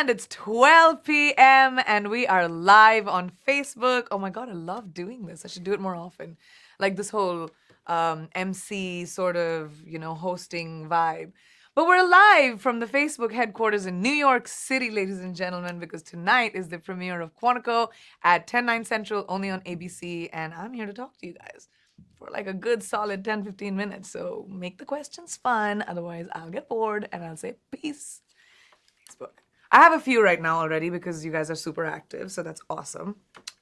And it's 12 p.m. and we are live on Facebook. Oh my God, I love doing this. I should do it more often. Like this whole MC sort of, hosting vibe. But we're live from the Facebook headquarters in New York City, ladies and gentlemen, because tonight is the premiere of Quantico at 10/9 Central, only on ABC. And I'm here to talk to you guys for like a good solid 10-15 minutes. So make the questions fun. Otherwise, I'll get bored and I'll say peace. Facebook. I have a few right now already because you guys are super active, so that's awesome.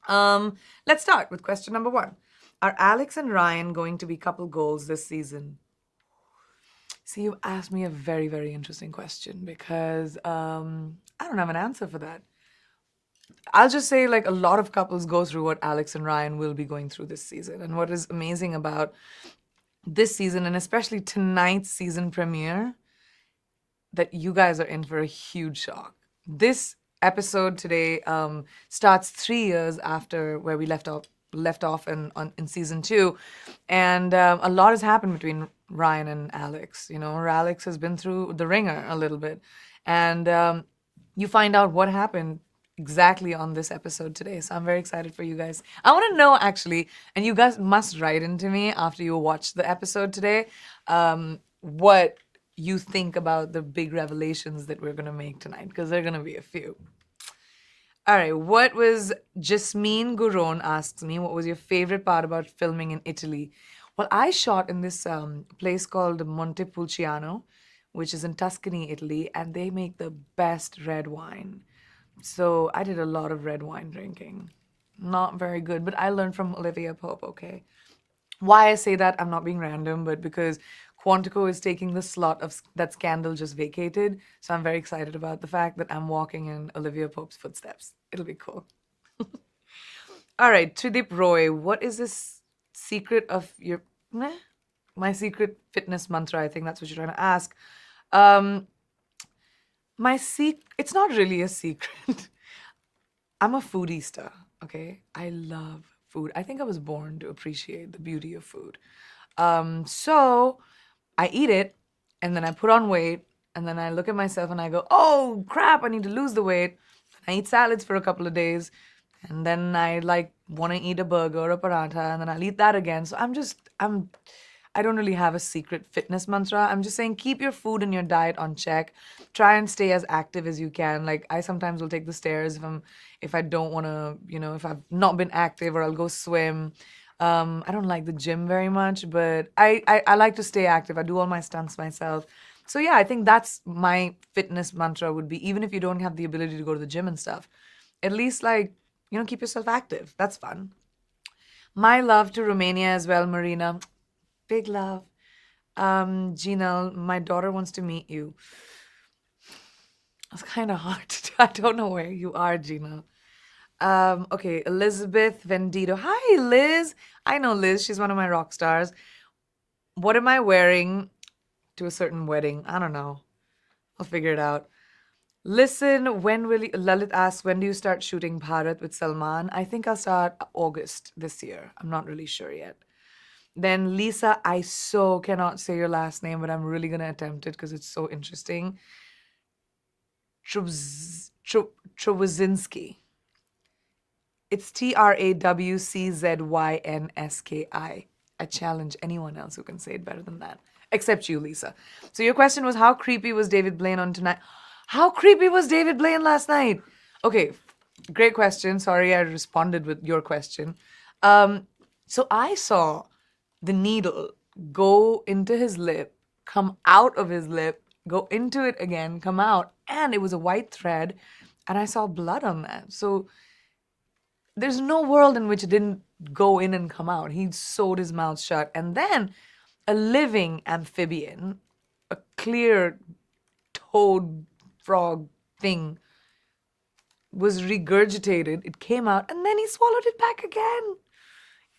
Let's start with question number 1. Are Alex and Ryan going to be couple goals this season? See, you asked me a very, very interesting question because I don't have an answer for that. I'll just say like a lot of couples go through what Alex and Ryan will be going through this season. And what is amazing about this season, and especially tonight's season premiere, that you guys are in for a huge shock. This episode today starts 3 years after where we left off in season 2, and a lot has happened between Ryan and Alex. Alex has been through the ringer a little bit, and you find out what happened exactly on this episode today. So I'm very excited for you guys. I want to know actually, and you guys must write into me after you watch the episode today, what you think about the big revelations that we're going to make tonight, because there are going to be a few. All right, what was Jasmine Guron asks me, what was your favorite part about filming in Italy? Well, I shot in this place called Montepulciano, which is in Tuscany, Italy, and they make the best red wine. So I did a lot of red wine drinking. Not very good, but I learned from Olivia Pope, okay? Why I say that, I'm not being random, but because Quantico is taking the slot of that Scandal just vacated. So I'm very excited about the fact that I'm walking in Olivia Pope's footsteps. It'll be cool. All right, Tridip Roy, what is this secret of your... My secret fitness mantra, I think that's what you're trying to ask. It's not really a secret. I'm a foodista, okay? I love food. I think I was born to appreciate the beauty of food. So I eat it, and then I put on weight, and then I look at myself and I go, oh crap, I need to lose the weight. I eat salads for a couple of days, and then I want to eat a burger or a paratha, and then I'll eat that again. So I don't really have a secret fitness mantra. I'm just saying keep your food and your diet on check. Try and stay as active as you can. Like I sometimes will take the stairs if I don't want to, if I've not been active, or I'll go swim. I don't like the gym very much, but I like to stay active. I do all my stunts myself. So yeah, I think that's my fitness mantra would be, even if you don't have the ability to go to the gym and stuff, at least keep yourself active. That's fun. My love to Romania as well, Marina. Big love. Gina, my daughter wants to meet you. It's kind of hard to do. I don't know where you are, Gina. Okay, Elizabeth Vendito. Hi, Liz. I know Liz. She's one of my rock stars. What am I wearing to a certain wedding? I don't know. I'll figure it out. Listen, Lalit asks, when do you start shooting Bharat with Salman? I think I'll start August this year. I'm not really sure yet. Then Lisa, I so cannot say your last name, but I'm really going to attempt it because it's so interesting. Trowzinski. It's Trawczyynski. I challenge anyone else who can say it better than that, except you, Lisa. So your question was, how creepy was David Blaine on tonight? How creepy was David Blaine last night? Okay, great question. Sorry I responded with your question. So I saw the needle go into his lip, come out of his lip, go into it again, come out, and it was a white thread, and I saw blood on that. So there's no world in which it didn't go in and come out. He sewed his mouth shut. And then a living amphibian, a clear toad frog thing, was regurgitated. It came out, and then he swallowed it back again.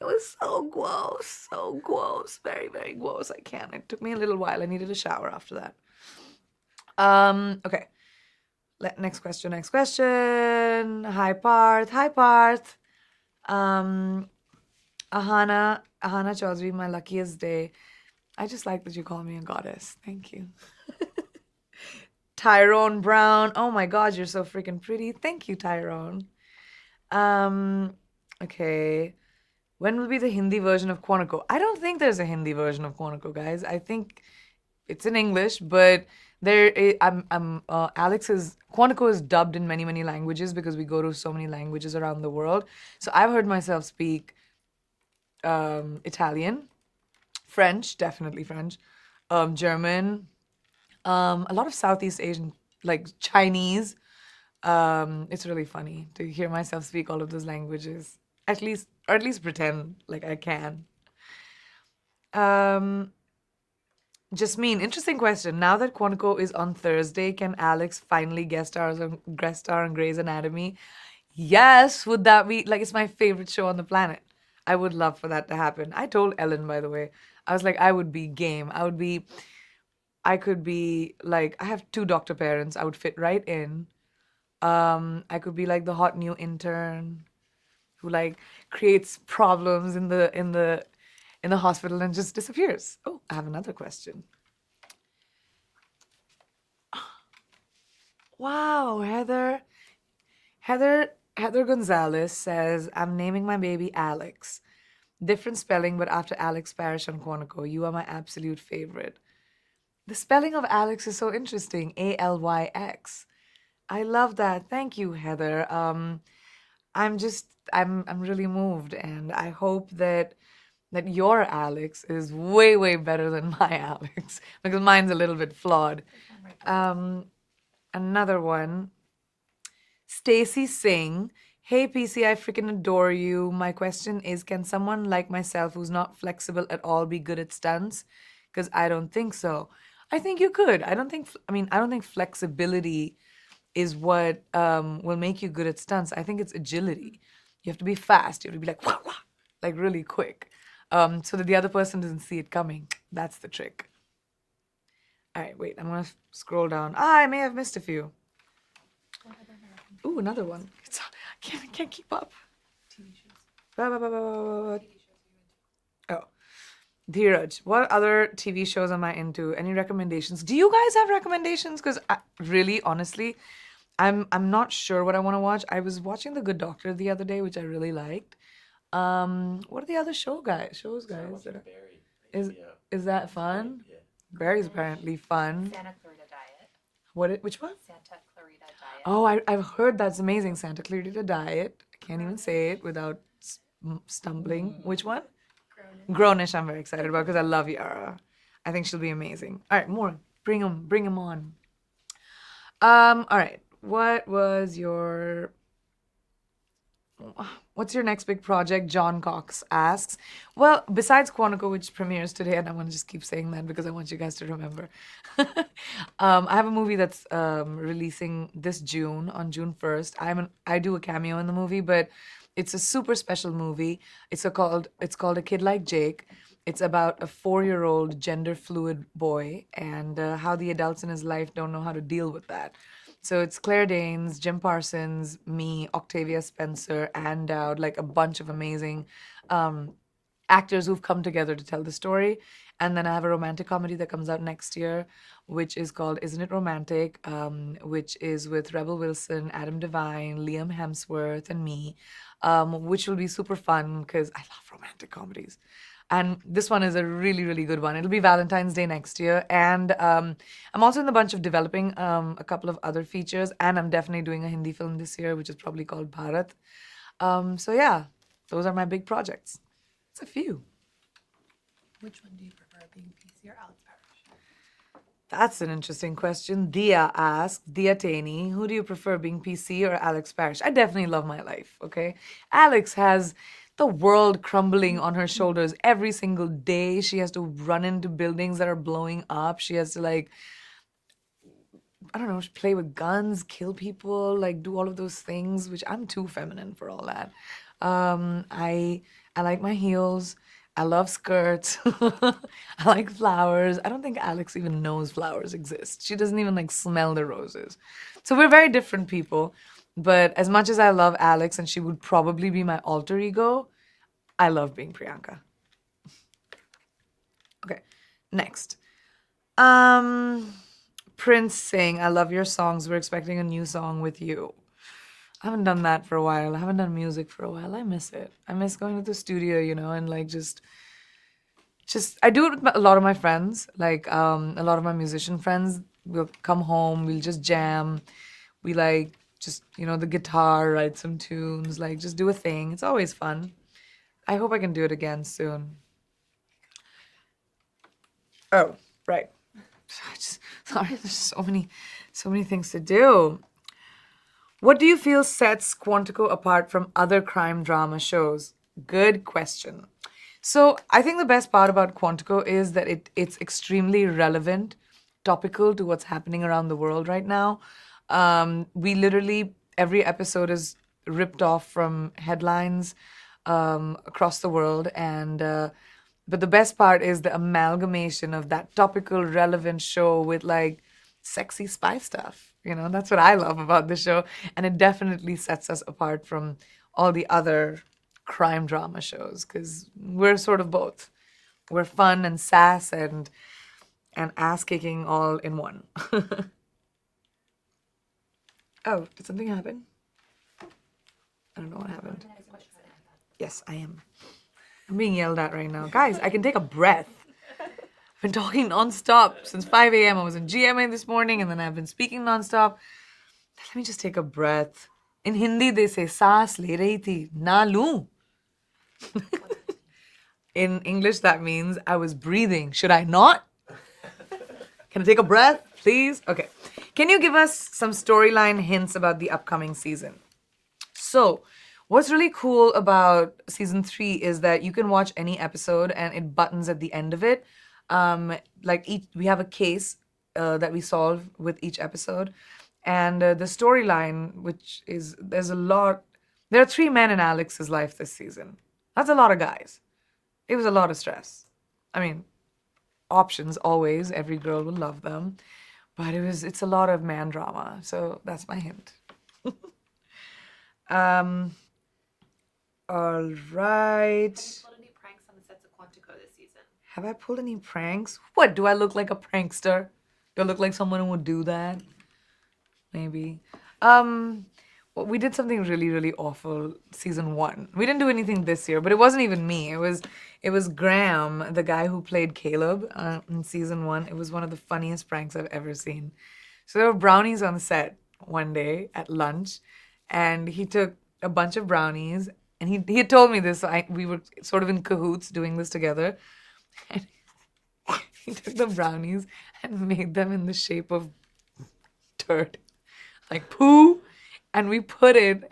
It was so gross, very, very gross. I can't. It took me a little while. I needed a shower after that. Okay. Next question. Hi, Parth. Ahana Chaudhary, my luckiest day. I just like that you call me a goddess. Thank you. Tyrone Brown. Oh my God, you're so freaking pretty. Thank you, Tyrone. Um, okay. When will be the Hindi version of Quantico? I don't think there's a Hindi version of Quantico, guys. I think it's in English, but Alex is Quantico is dubbed in many languages because we go to so many languages around the world. So I've heard myself speak Italian, French, definitely French, German, a lot of Southeast Asian, like Chinese. It's really funny to hear myself speak all of those languages. Or at least pretend like I can. Um, Jasmine, interesting question. Now that Quantico is on Thursday, can Alex finally guest star on Grey's Anatomy? Yes, would that be like it's my favorite show on the planet? I would love for that to happen. I told Ellen, by the way, I was like, I would be game. I could be like, I have two doctor parents. I would fit right in. I could be like the hot new intern who like creates problems in the hospital and just disappears. Oh, I have another question. Wow, Heather Gonzalez says, I'm naming my baby Alex. Different spelling, but after Alex Parrish on Quantico. You are my absolute favorite. The spelling of Alex is so interesting. Alyx. I love that. Thank you, Heather. I'm really moved, and I hope that your Alex is way better than my Alex because mine's a little bit flawed. Another one. Stacy Singh. Hey PC, I freaking adore you. My question is, can someone like myself who's not flexible at all be good at stunts? Because I don't think so. I think you could. I don't think flexibility is what will make you good at stunts. I think it's agility. You have to be fast. You have to be like, wah, wah, like really quick, so that the other person doesn't see it coming. That's the trick. All right, wait. I'm gonna scroll down. I may have missed a few. Ooh, another one. I can't keep up. TV shows. Oh, Dheeraj, what other TV shows am I into? Any recommendations? Do you guys have recommendations? Because really, honestly, I'm not sure what I want to watch. I was watching The Good Doctor the other day, which I really liked. What are the other shows, guys? Is is that fun? Barry's apparently fun. Santa Clarita Diet. Which one? Santa Clarita Diet. Oh, I've heard that's amazing. Santa Clarita Diet. I can't even say it without stumbling. Which one? Grownish, I'm very excited about because I love Yara. I think she'll be amazing. All right, more. Bring them on. All right. What's your next big project? John Cox asks. Well, besides Quantico, which premieres today, and I'm gonna just keep saying that because I want you guys to remember. I have a movie that's releasing this June on June 1st. I do a cameo in the movie, but it's a super special movie. It's called A Kid Like Jake. It's about a 4-year-old gender fluid boy and how the adults in his life don't know how to deal with that. So it's Claire Danes, Jim Parsons, me, Octavia Spencer, Ann Dowd, like a bunch of amazing actors who've come together to tell the story. And then I have a romantic comedy that comes out next year, which is called Isn't It Romantic, which is with Rebel Wilson, Adam Devine, Liam Hemsworth, and me, which will be super fun because I love romantic comedies. And this one is a really good one. It'll be Valentine's Day next year. And I'm also in the bunch of developing a couple of other features. And I'm definitely doing a Hindi film this year, which is probably called Bharat. So yeah, those are my big projects. It's a few. Which one do you prefer, being PC or Alex Parrish? That's an interesting question. Dia asked, Dia Taney, who do you prefer, being PC or Alex Parrish? I definitely love my life, okay? Alex has the world crumbling on her shoulders every single day. She has to run into buildings that are blowing up. She has to like, I don't know, play with guns, kill people, like do all of those things, which I'm too feminine for all that. I like my heels. I love skirts. I like flowers. I don't think Alex even knows flowers exist. She doesn't even like smell the roses. So we're very different people. But as much as I love Alex and she would probably be my alter ego, I love being Priyanka. Okay, next. Prince saying, I love your songs. We're expecting a new song with you. I haven't done that for a while. I haven't done music for a while. I miss it. I miss going to the studio, and like just I do it with a lot of my friends. Like a lot of my musician friends will come home, we'll just jam. We like just, the guitar, write some tunes, like just do a thing. It's always fun. I hope I can do it again soon. Oh, right. Sorry, there's so many things to do. What do you feel sets Quantico apart from other crime drama shows? Good question. So I think the best part about Quantico is that it's extremely relevant, topical to what's happening around the world right now. We literally, every episode is ripped off from headlines across the world, and but the best part is the amalgamation of that topical, relevant show with like sexy spy stuff. That's what I love about the show, and it definitely sets us apart from all the other crime drama shows because we're sort of both. We're fun and sass and ass kicking all in one. Oh, did something happen? I don't know what happened. Yes, I am. I'm being yelled at right now. Guys, I can take a breath. I've been talking nonstop since 5 a.m. I was in GMA this morning and then I've been speaking nonstop. Let me just take a breath. In Hindi, they say, saas le rahi thi, na loon. In English, that means I was breathing. Should I not? Can I take a breath, please? Okay. Can you give us some storyline hints about the upcoming season? So, what's really cool about season 3 is that you can watch any episode and it buttons at the end of it. We have a case that we solve with each episode, and the storyline, which is there are 3 men in Alex's life this season. That's a lot of guys. It was a lot of stress. I mean, options always. Every girl will love them, but it's a lot of man drama. So that's my hint. All right. Pulled any pranks on the sets of Quantico this season? Have I pulled any pranks? What, do I look like a prankster? Do I look like someone who would do that? Maybe. Well, we did something really, really awful season 1. We didn't do anything this year, but it wasn't even me. It was Graham, the guy who played Caleb in season 1. It was one of the funniest pranks I've ever seen. So there were brownies on set one day at lunch, and he took a bunch of brownies, and he had told me this. So we were sort of in cahoots doing this together. And he took the brownies and made them in the shape of turd, like poo, and we put it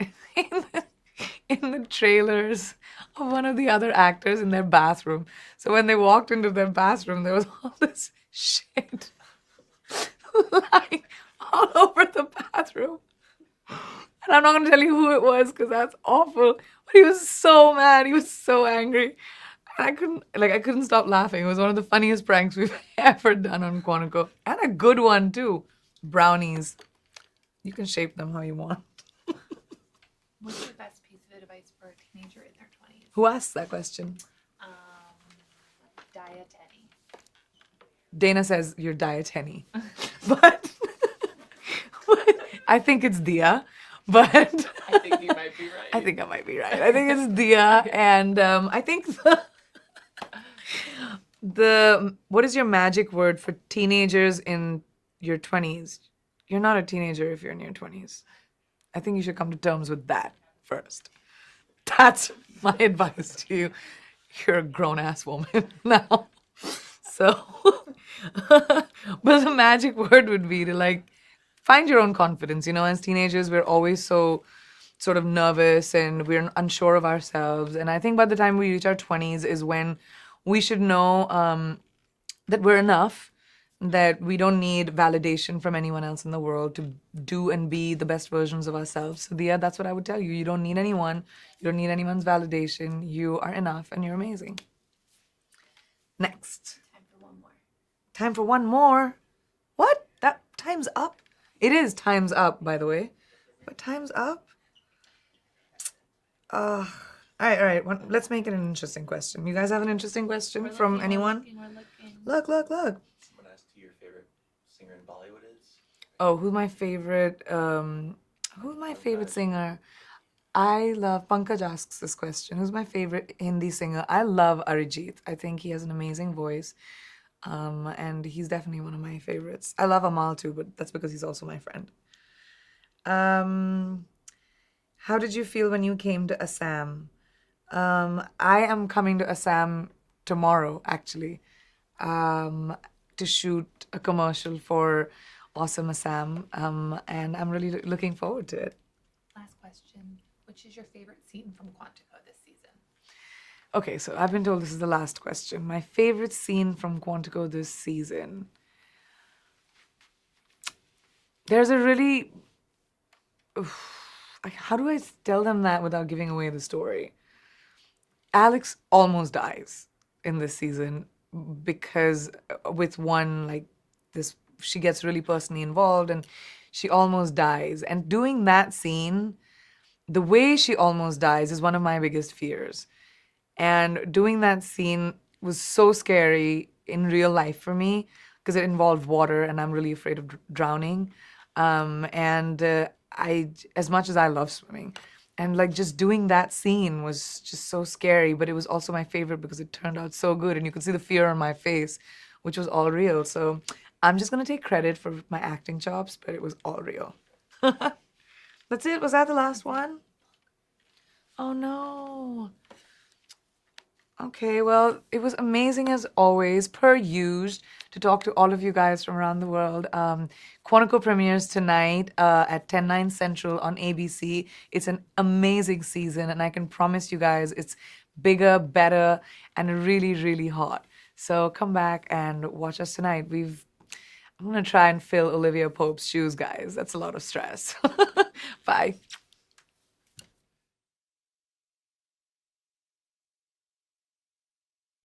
in the trailers of one of the other actors in their bathroom. So when they walked into their bathroom, there was all this shit lying all over the bathroom. And I'm not going to tell you who it was because that's awful. But he was so mad. He was so angry. And I couldn't stop laughing. It was one of the funniest pranks we've ever done on Quantico. And a good one, too. Brownies. You can shape them how you want. What's your best piece of advice for a teenager in their 20s? Who asked that question? Dietary. Dana says you're dietary. but I think it's Dia. But I think you might be right. I think I might be right. I think it's Dia. And I think what is your magic word for teenagers in your 20s? You're not a teenager if you're in your 20s. I think you should come to terms with that first. That's my advice to you. You're a grown-ass woman now. So, but the magic word would be to find your own confidence. As teenagers, we're always so sort of nervous and we're unsure of ourselves. And I think by the time we reach our 20s is when we should know that we're enough, that we don't need validation from anyone else in the world to do and be the best versions of ourselves. So, Dia, that's what I would tell you. You don't need anyone. You don't need anyone's validation. You are enough and you're amazing. Next. Time for one more. Time for one more? What? That time's up? It is time's up, by the way. But time's up? All right. Let's make it an interesting question. You guys have an interesting question from anyone? We're looking. Look. Someone asked who your favorite singer in Bollywood is. Oh, who's my favorite singer? I love Pankaj asks this question. Who's my favorite Hindi singer? I love Arijit. I think he has an amazing voice. And he's definitely one of my favorites. I love Amal too, but that's because he's also my friend. Um, how did you feel when you came to Assam? I am coming to Assam tomorrow, actually, um, to shoot a commercial for Awesome Assam, and I'm really looking forward to it. Last question. Which is your favorite scene from Quantico this season? Okay, so I've been told this is the last question. My favorite scene from Quantico this season. There's a really. How do I tell them that without giving away the story? Alex almost dies in this season because with one like this she gets really personally involved and she almost dies. And doing that scene, the way she almost dies is one of my biggest fears. And doing that scene was so scary in real life for me because it involved water and I'm really afraid of drowning. And as much as I love swimming, and like just doing that scene was just so scary, but it was also my favorite because it turned out so good and you could see the fear on my face, which was all real. So I'm just gonna take credit for my acting chops, but it was all real. That's it. Was that the last one? Oh no. Okay, well, it was amazing as always, per usual, to talk to all of you guys from around the world. Quantico premieres tonight at 10/9 Central on ABC. It's an amazing season, and I can promise you guys it's bigger, better, and really, really hot. So come back and watch us tonight. I'm gonna try and fill Olivia Pope's shoes, guys. That's a lot of stress. Bye.